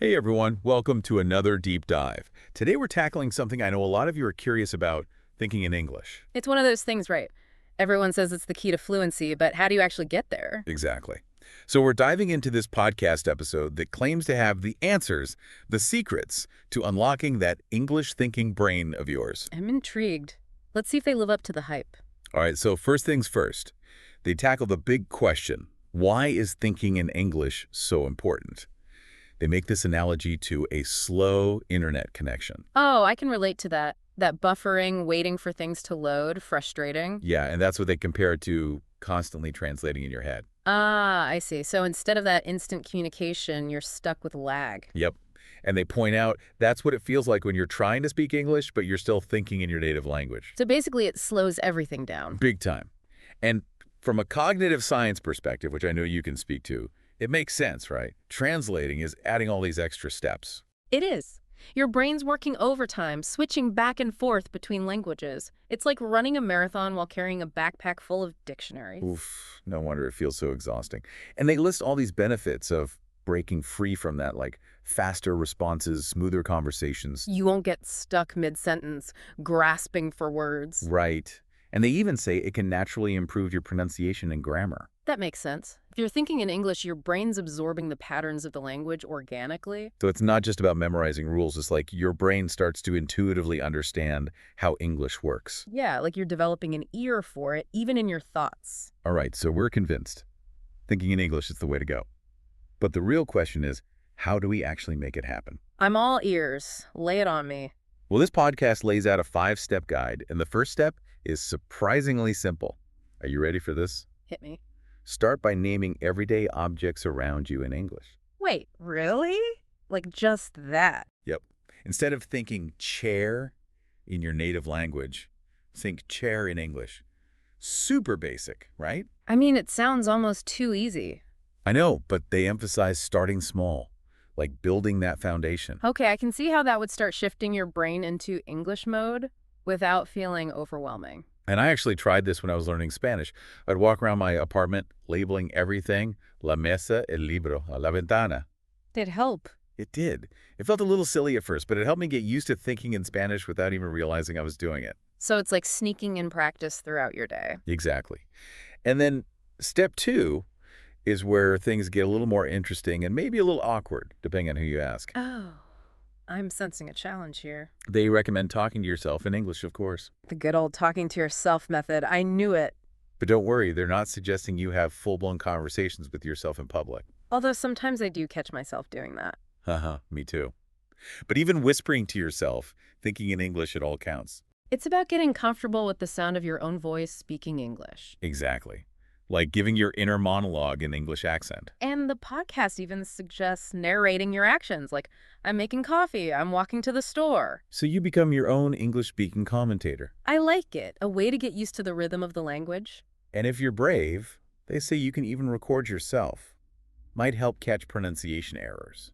Hey everyone, welcome to another deep dive. Today we're tackling something I know a lot of you are curious about, thinking in English. It's one of those things, right? Everyone says it's the key to fluency, but how do you actually get there? Exactly. So we're diving into this podcast episode that claims to have the answers, the secrets, to unlocking that English-thinking brain of yours. I'm intrigued. Let's see if they live up to the hype. All right, so first things first. They tackle the big question, why is thinking in English so important? They make this analogy to a slow internet connection. Oh, I can relate to that. That buffering, waiting for things to load, frustrating. Yeah, and that's what they compare it to constantly translating in your head. Ah, I see. So instead of that instant communication, you're stuck with lag. Yep. And they point out that's what it feels like when you're trying to speak English, but you're still thinking in your native language. So basically, it slows everything down. Big time. And from a cognitive science perspective, which I know you can speak to, it makes sense, right? Translating is adding all these extra steps. It is. Your brain's working overtime, switching back and forth between languages. It's like running a marathon while carrying a backpack full of dictionaries. Oof, no wonder it feels so exhausting. And they list all these benefits of breaking free from that, like faster responses, smoother conversations. You won't get stuck mid-sentence, grasping for words. Right. And they even say it can naturally improve your pronunciation and grammar. That makes sense. If you're thinking in English, your brain's absorbing the patterns of the language organically. So it's not just about memorizing rules. It's like your brain starts to intuitively understand how English works. Yeah, like you're developing an ear for it, even in your thoughts. All right, so we're convinced. Thinking in English is the way to go. But the real question is, how do we actually make it happen? I'm all ears. Lay it on me. Well, this podcast lays out a 5-step guide, and the first step is surprisingly simple. Are you ready for this? Hit me. Start by naming everyday objects around you in English. Wait, really? Like just that? Yep. Instead of thinking chair in your native language, think chair in English. Super basic, right? I mean, it sounds almost too easy. I know, but they emphasize starting small, like building that foundation. Okay, I can see how that would start shifting your brain into English mode without feeling overwhelming. And I actually tried this when I was learning Spanish. I'd walk around my apartment labeling everything, la mesa, el libro, la ventana. Did help. It did. It felt a little silly at first, but it helped me get used to thinking in Spanish without even realizing I was doing it. So it's like sneaking in practice throughout your day. Exactly. And then step 2 is where things get a little more interesting and maybe a little awkward, depending on who you ask. Oh, I'm sensing a challenge here. They recommend talking to yourself in English, of course. The good old talking to yourself method. I knew it. But don't worry, they're not suggesting you have full-blown conversations with yourself in public. Although sometimes I do catch myself doing that. Haha, me too. But even whispering to yourself, thinking in English, it all counts. It's about getting comfortable with the sound of your own voice speaking English. Exactly. Like giving your inner monologue an English accent. And the podcast even suggests narrating your actions, like, I'm making coffee, I'm walking to the store. So you become your own English-speaking commentator. I like it, a way to get used to the rhythm of the language. And if you're brave, they say you can even record yourself. Might help catch pronunciation errors.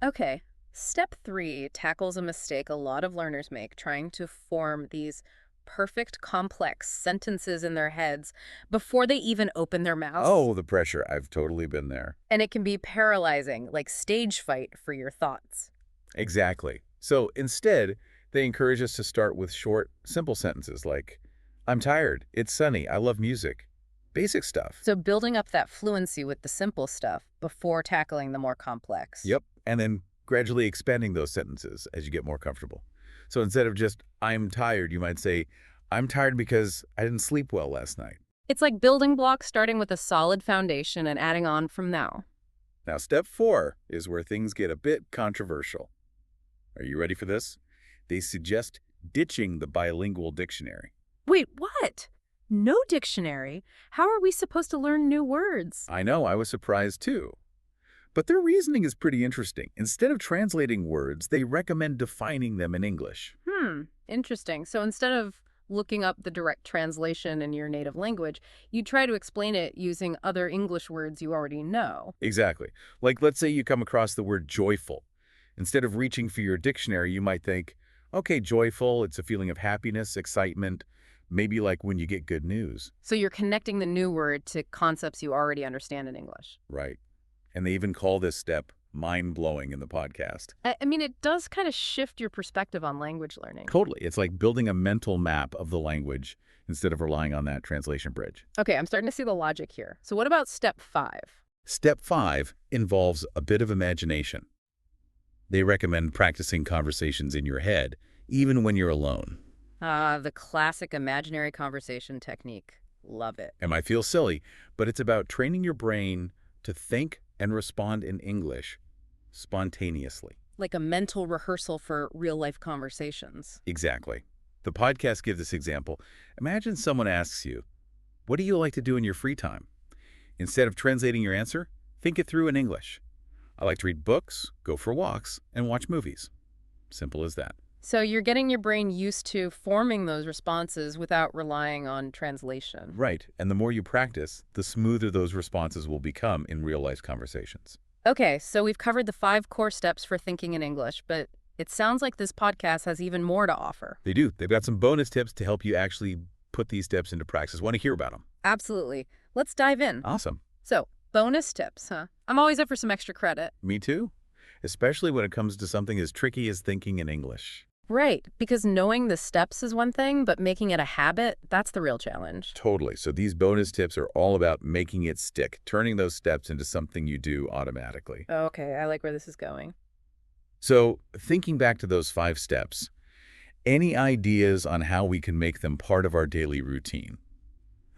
Okay, step 3 tackles a mistake a lot of learners make trying to form these perfect, complex sentences in their heads before they even open their mouths. Oh, the pressure. I've totally been there. And it can be paralyzing, like stage fright for your thoughts. Exactly. So instead, they encourage us to start with short, simple sentences like, I'm tired, it's sunny, I love music. Basic stuff. So building up that fluency with the simple stuff before tackling the more complex. Yep. And then gradually expanding those sentences as you get more comfortable. So instead of just, I'm tired, you might say, I'm tired because I didn't sleep well last night. It's like building blocks starting with a solid foundation and adding on from now. Now, step 4 is where things get a bit controversial. Are you ready for this? They suggest ditching the bilingual dictionary. Wait, what? No dictionary? How are we supposed to learn new words? I know, I was surprised too. But their reasoning is pretty interesting. Instead of translating words, they recommend defining them in English. Interesting. So instead of looking up the direct translation in your native language, you try to explain it using other English words you already know. Exactly. Like, let's say you come across the word joyful. Instead of reaching for your dictionary, you might think, okay, joyful, it's a feeling of happiness, excitement, maybe like when you get good news. So you're connecting the new word to concepts you already understand in English. Right. And they even call this step mind-blowing in the podcast. I mean, it does kind of shift your perspective on language learning. Totally. It's like building a mental map of the language instead of relying on that translation bridge. Okay, I'm starting to see the logic here. So what about step 5? Step 5 involves a bit of imagination. They recommend practicing conversations in your head, even when you're alone. Ah, the classic imaginary conversation technique. Love it. It might feel silly, but it's about training your brain to think and respond in English spontaneously. Like a mental rehearsal for real-life conversations. Exactly. The podcast gives this example. Imagine someone asks you, "What do you like to do in your free time?" Instead of translating your answer, think it through in English. "I like to read books, go for walks, and watch movies." Simple as that. So you're getting your brain used to forming those responses without relying on translation. Right. And the more you practice, the smoother those responses will become in real-life conversations. Okay, so we've covered the 5 core steps for thinking in English, but it sounds like this podcast has even more to offer. They do. They've got some bonus tips to help you actually put these steps into practice. Want to hear about them? Absolutely. Let's dive in. Awesome. So, bonus tips, huh? I'm always up for some extra credit. Me too. Especially when it comes to something as tricky as thinking in English. Right, because knowing the steps is one thing, but making it a habit, that's the real challenge. Totally. So these bonus tips are all about making it stick, turning those steps into something you do automatically. Okay, I like where this is going. So thinking back to those 5 steps, any ideas on how we can make them part of our daily routine?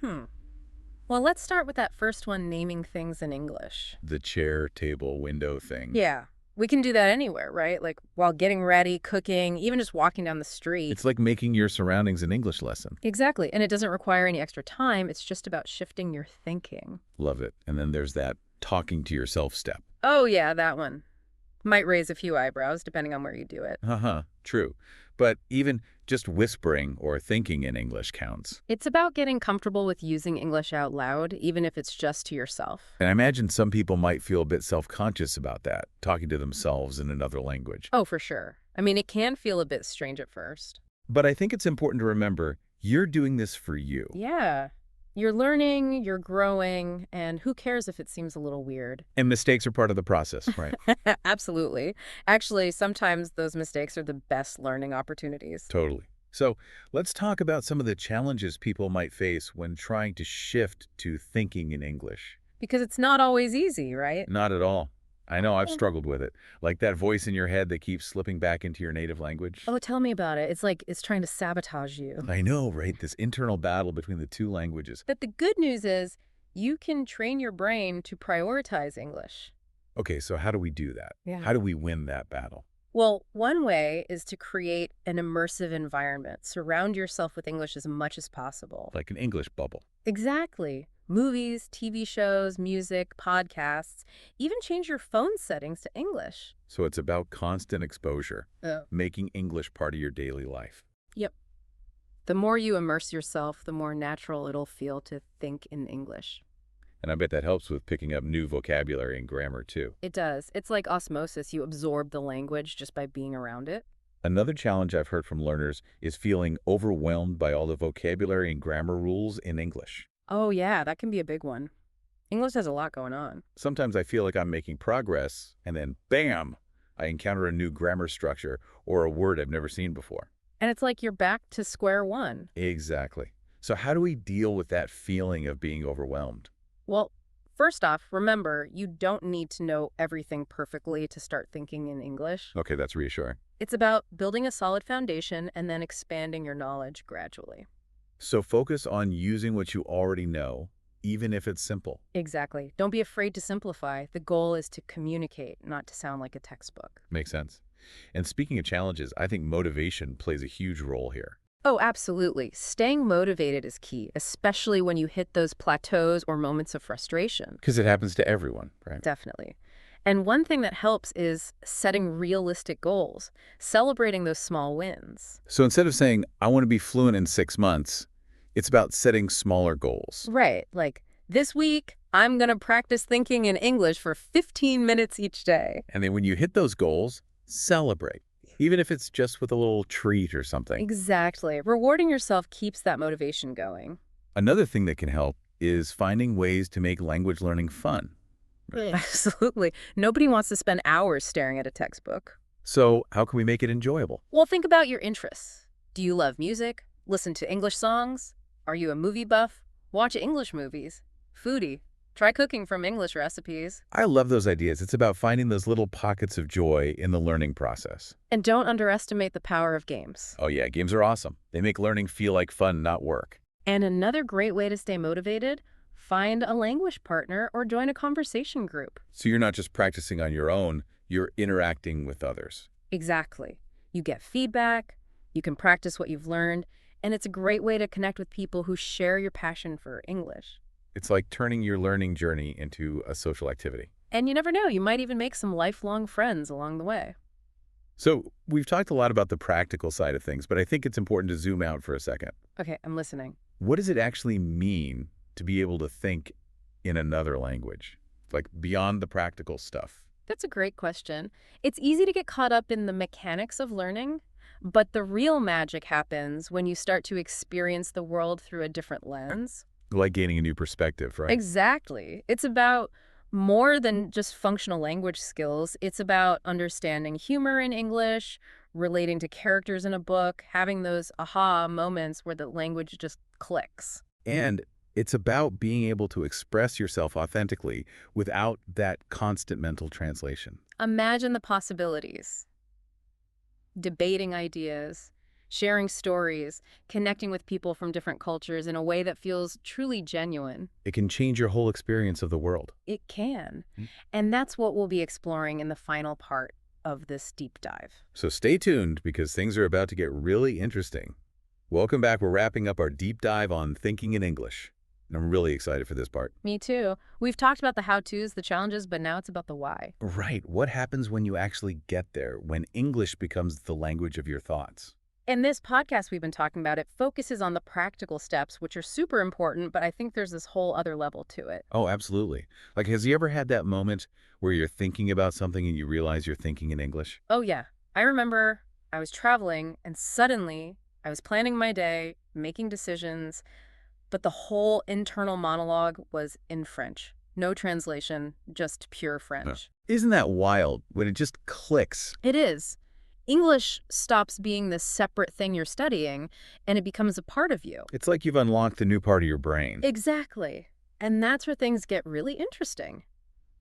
Well, let's start with that first one, naming things in English. The chair, table, window thing. Yeah, we can do that anywhere, right? Like while getting ready, cooking, even just walking down the street. It's like making your surroundings an English lesson. Exactly, and it doesn't require any extra time. It's just about shifting your thinking. Love it. And then there's that talking to yourself step. Oh, yeah, that one. Might raise a few eyebrows, depending on where you do it. True. But even just whispering or thinking in English counts. It's about getting comfortable with using English out loud, even if it's just to yourself. And I imagine some people might feel a bit self-conscious about that, talking to themselves in another language. Oh, for sure. I mean, it can feel a bit strange at first. But I think it's important to remember you're doing this for you. Yeah. You're learning, you're growing, and who cares if it seems a little weird? And mistakes are part of the process, right? Absolutely. Actually, sometimes those mistakes are the best learning opportunities. Totally. So let's talk about some of the challenges people might face when trying to shift to thinking in English. Because it's not always easy, right? Not at all. I know I've struggled with it. Like that voice in your head that keeps slipping back into your native language. Oh, tell me about it. It's like it's trying to sabotage you. I know, right? This internal battle between the 2 languages. But the good news is you can train your brain to prioritize English. Okay, so how do we do that? Yeah. How do we win that battle? Well, one way is to create an immersive environment. Surround yourself with English as much as possible. Like an English bubble. Exactly. Movies, TV shows, music, podcasts. Even change your phone settings to English. So it's about constant exposure, Oh. making English part of your daily life. Yep. The more you immerse yourself, the more natural it'll feel to think in English. And I bet that helps with picking up new vocabulary and grammar too. It does. It's like osmosis. You absorb the language just by being around it. Another challenge I've heard from learners is feeling overwhelmed by all the vocabulary and grammar rules in English. Oh, yeah, that can be a big one. English has a lot going on. Sometimes I feel like I'm making progress, and then bam, I encounter a new grammar structure or a word I've never seen before. And it's like you're back to square one. Exactly. So how do we deal with that feeling of being overwhelmed? Well, first off, remember, you don't need to know everything perfectly to start thinking in English. Okay, that's reassuring. It's about building a solid foundation and then expanding your knowledge gradually. So focus on using what you already know, even if it's simple. Exactly. Don't be afraid to simplify. The goal is to communicate, not to sound like a textbook. Makes sense. And speaking of challenges, I think motivation plays a huge role here. Oh, absolutely. Staying motivated is key, especially when you hit those plateaus or moments of frustration. Because it happens to everyone, right? Definitely. And one thing that helps is setting realistic goals, celebrating those small wins. So instead of saying, I want to be fluent in 6 months, it's about setting smaller goals. Right. Like, this week, I'm going to practice thinking in English for 15 minutes each day. And then when you hit those goals, celebrate. Even if it's just with a little treat or something. Exactly. Rewarding yourself keeps that motivation going. Another thing that can help is finding ways to make language learning fun. Absolutely. Nobody wants to spend hours staring at a textbook. So how can we make it enjoyable? Well, think about your interests. Do you love music? Listen to English songs? Are you a movie buff? Watch English movies? Foodie? Try cooking from English recipes. I love those ideas. It's about finding those little pockets of joy in the learning process. And don't underestimate the power of games. Oh yeah, games are awesome. They make learning feel like fun, not work. And another great way to stay motivated, find a language partner or join a conversation group. So you're not just practicing on your own, you're interacting with others. Exactly. You get feedback, you can practice what you've learned, and it's a great way to connect with people who share your passion for English. It's like turning your learning journey into a social activity. And you never know, you might even make some lifelong friends along the way. So we've talked a lot about the practical side of things, but I think it's important to zoom out for a second. Okay, I'm listening. What does it actually mean to be able to think in another language, like beyond the practical stuff? That's a great question. It's easy to get caught up in the mechanics of learning, but the real magic happens when you start to experience the world through a different lens. Like gaining a new perspective, right? Exactly. It's about more than just functional language skills. It's about understanding humor in English, relating to characters in a book, having those aha moments where the language just clicks. And it's about being able to express yourself authentically without that constant mental translation. Imagine the possibilities. Debating ideas, sharing stories, connecting with people from different cultures in a way that feels truly genuine. It can change your whole experience of the world. It can. Mm. And that's what we'll be exploring in the final part of this deep dive. So stay tuned because things are about to get really interesting. Welcome back. We're wrapping up our deep dive on thinking in English. And I'm really excited for this part. Me too. We've talked about the how-tos, the challenges, but now it's about the why. Right. What happens when you actually get there, when English becomes the language of your thoughts? In this podcast we've been talking about, it focuses on the practical steps, which are super important, but I think there's this whole other level to it. Oh, absolutely. Like, has you ever had that moment where you're thinking about something and you realize you're thinking in English? Oh, yeah. I remember I was traveling and suddenly I was planning my day, making decisions, but the whole internal monologue was in French. No translation, just pure French. Isn't that wild when it just clicks? It is. English stops being this separate thing you're studying, and it becomes a part of you. It's like you've unlocked a new part of your brain. Exactly. And that's where things get really interesting,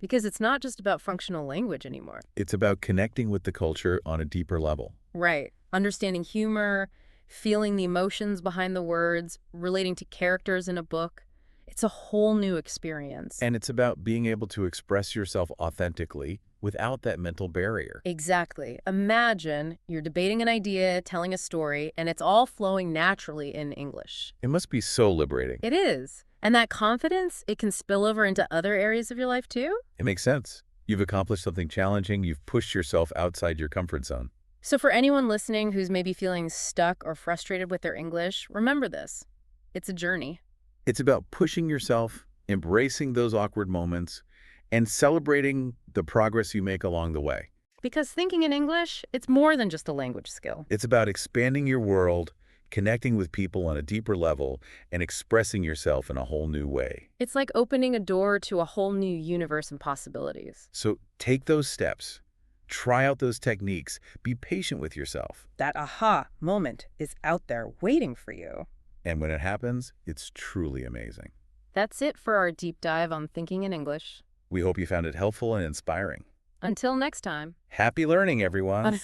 because it's not just about functional language anymore. It's about connecting with the culture on a deeper level. Right. Understanding humor, feeling the emotions behind the words, relating to characters in a book. It's a whole new experience. And it's about being able to express yourself authentically without that mental barrier. Exactly. Imagine you're debating an idea, telling a story, and it's all flowing naturally in English. It must be so liberating. It is. And that confidence, it can spill over into other areas of your life too. It makes sense. You've accomplished something challenging. You've pushed yourself outside your comfort zone. So for anyone listening who's maybe feeling stuck or frustrated with their English, remember this. It's a journey. It's about pushing yourself, embracing those awkward moments, and celebrating the progress you make along the way. Because thinking in English, it's more than just a language skill. It's about expanding your world, connecting with people on a deeper level, and expressing yourself in a whole new way. It's like opening a door to a whole new universe and possibilities. So take those steps. Try out those techniques. Be patient with yourself. That aha moment is out there waiting for you. And when it happens, it's truly amazing. That's it for our deep dive on thinking in English. We hope you found it helpful and inspiring. Until next time. Happy learning, everyone!